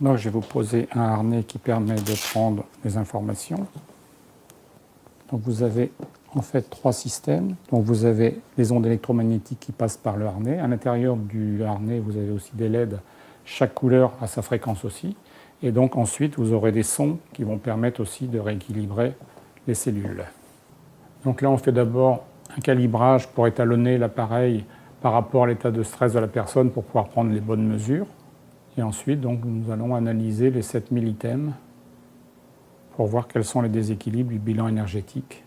Donc je vais vous poser un harnais qui permet de prendre les informations. Donc vous avez en fait 3 systèmes. Donc vous avez les ondes électromagnétiques qui passent par le harnais. À l'intérieur du harnais, vous avez aussi des LED. Chaque couleur a sa fréquence aussi. Et donc ensuite, vous aurez des sons qui vont permettre aussi de rééquilibrer les cellules. Donc là, on fait d'abord un calibrage pour étalonner l'appareil par rapport à l'état de stress de la personne pour pouvoir prendre les bonnes mesures. Et ensuite, donc, nous allons analyser les 7000 items pour voir quels sont les déséquilibres du bilan énergétique.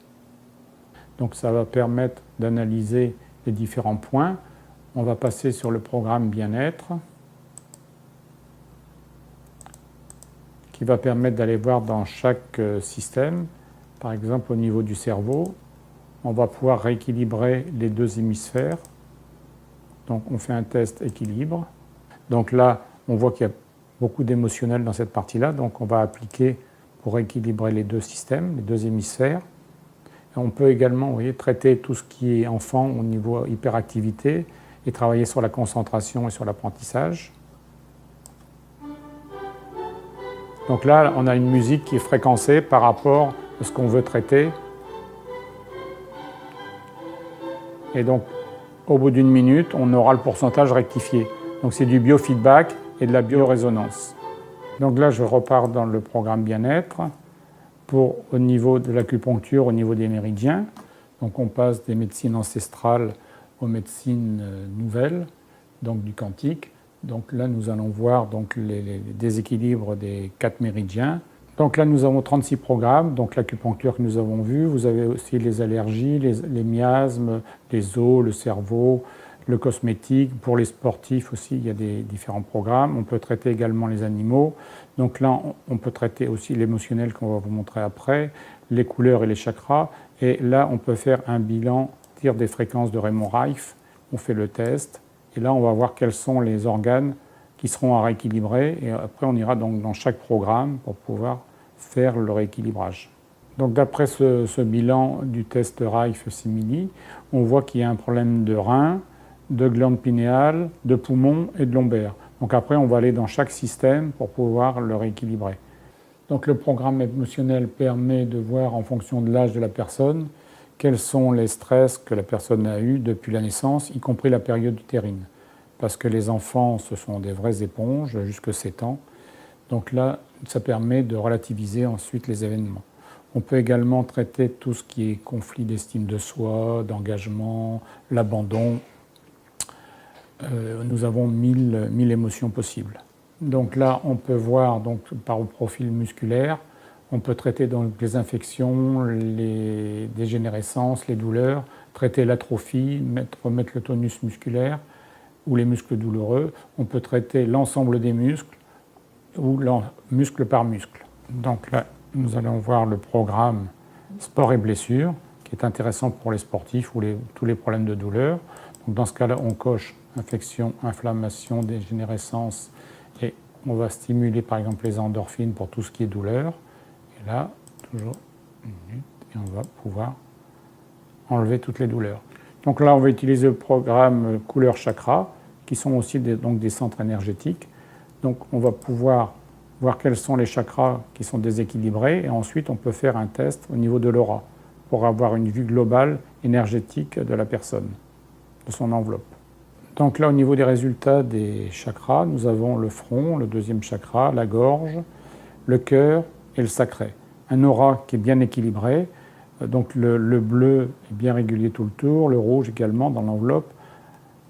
Donc ça va permettre d'analyser les différents points. On va passer sur le programme bien-être qui va permettre d'aller voir dans chaque système. Par exemple, au niveau du cerveau, on va pouvoir rééquilibrer les 2 hémisphères. Donc on fait un test équilibre. Donc là, on voit qu'il y a beaucoup d'émotionnel dans cette partie-là. Donc on va appliquer pour rééquilibrer les 2 systèmes, les 2 hémisphères. Et on peut également, vous voyez, traiter tout ce qui est enfant au niveau hyperactivité et travailler sur la concentration et sur l'apprentissage. Donc là, on a une musique qui est fréquencée par rapport à ce qu'on veut traiter. Et donc, au bout d'1 minute, on aura le pourcentage rectifié. Donc c'est du biofeedback et de la biorésonance. Donc là, je repars dans le programme bien-être pour au niveau de l'acupuncture, au niveau des méridiens. Donc on passe des médecines ancestrales aux médecines nouvelles, donc du quantique. Donc là, nous allons voir donc, les déséquilibres des 4 méridiens. Donc là, nous avons 36 programmes, donc l'acupuncture que nous avons vu. Vous avez aussi les allergies, les miasmes, les os, le cerveau, le cosmétique. Pour les sportifs aussi, il y a des différents programmes. On peut traiter également les animaux. Donc là, on peut traiter aussi l'émotionnel qu'on va vous montrer après, les couleurs et les chakras. Et là, on peut faire un bilan, dire des fréquences de Raymond Rife. On fait le test. Et là, on va voir quels sont les organes qui seront à rééquilibrer. Et après, on ira donc dans chaque programme pour pouvoir faire le rééquilibrage. Donc d'après ce bilan du test Rife-Simili, on voit qu'il y a un problème de rein, de glande pinéale, de poumon et de lombaire. Donc après, on va aller dans chaque système pour pouvoir le rééquilibrer. Donc le programme émotionnel permet de voir en fonction de l'âge de la personne quels sont les stress que la personne a eus depuis la naissance, y compris la période utérine. Parce que les enfants, ce sont des vraies éponges jusqu'à 7 ans. Donc là, ça permet de relativiser ensuite les événements. On peut également traiter tout ce qui est conflit d'estime de soi, d'engagement, l'abandon. Nous avons 1000 émotions possibles. Donc là, on peut voir donc, par le profil musculaire, on peut traiter donc, les infections, les dégénérescences, les douleurs, traiter l'atrophie, remettre le tonus musculaire ou les muscles douloureux. On peut traiter l'ensemble des muscles ou muscle par muscle. Donc là, nous allons voir le programme sport et blessures, qui est intéressant pour les sportifs ou tous les problèmes de douleur. Donc dans ce cas-là, on coche infection, inflammation, dégénérescence, et on va stimuler par exemple les endorphines pour tout ce qui est douleur. Et là, toujours 1 minute, et on va pouvoir enlever toutes les douleurs. Donc là, on va utiliser le programme couleur chakra, qui sont aussi donc des centres énergétiques. Donc on va pouvoir voir quels sont les chakras qui sont déséquilibrés, et ensuite on peut faire un test au niveau de l'aura, pour avoir une vue globale énergétique de la personne, de son enveloppe. Donc là, au niveau des résultats des chakras, nous avons le front, le 2e chakra, la gorge, le cœur et le sacré. Un aura qui est bien équilibré, donc le bleu est bien régulier tout le tour, le rouge également dans l'enveloppe.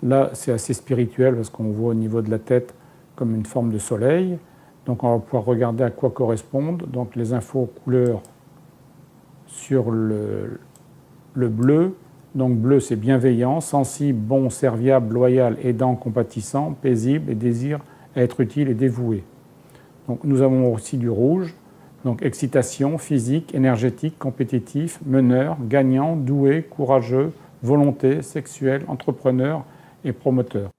Là, c'est assez spirituel parce qu'on voit au niveau de la tête comme une forme de soleil. Donc on va pouvoir regarder à quoi correspondent donc les infos couleurs sur le bleu. Donc bleu, c'est bienveillant, sensible, bon, serviable, loyal, aidant, compatissant, paisible et désir à être utile et dévoué. Donc nous avons aussi du rouge, donc excitation, physique, énergétique, compétitif, meneur, gagnant, doué, courageux, volonté, sexuel, entrepreneur et promoteur.